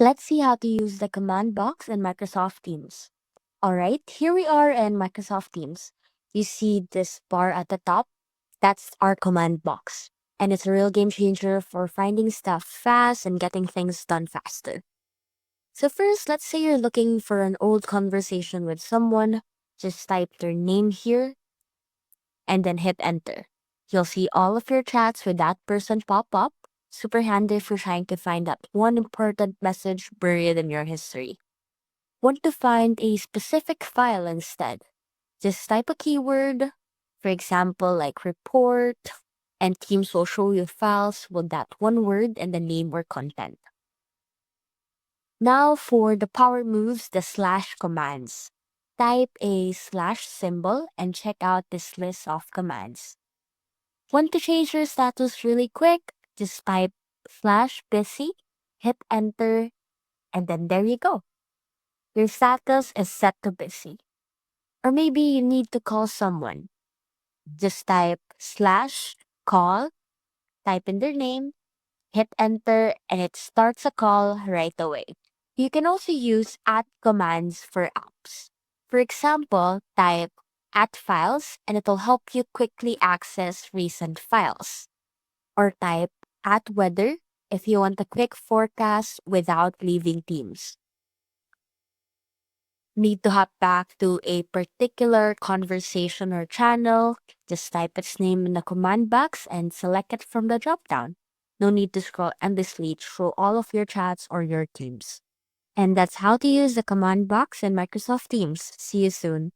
Let's see how to use the command box in Microsoft Teams. All right, here we are in Microsoft Teams. You see this bar at the top? That's our command box. And it's a real game changer for finding stuff fast and getting things done faster. So first, let's say you're looking for an old conversation with someone. Just type their name here and then hit enter. You'll see all of your chats with that person pop up. Super handy if you're trying to find that one important message buried in your history. Want to find a specific file instead? Just type a keyword, for example, like report, and Teams will show you files with that one word and the name or content. Now for the power moves, the slash commands. Type a slash symbol and check out this list of commands. Want to change your status really quick? Just type slash busy, hit enter, and then there you go. Your status is set to busy. Or maybe you need to call someone. Just type slash call, type in their name, hit enter, and it starts a call right away. You can also use @ commands for apps. For example, type @files and it'll help you quickly access recent files. Or type @weather if you want a quick forecast without leaving Teams. Need to hop back to a particular conversation or channel, just type its name in the command box and select it from the dropdown. No need to scroll endlessly through all of your chats or your teams. And that's how to use the command box in Microsoft Teams. See you soon.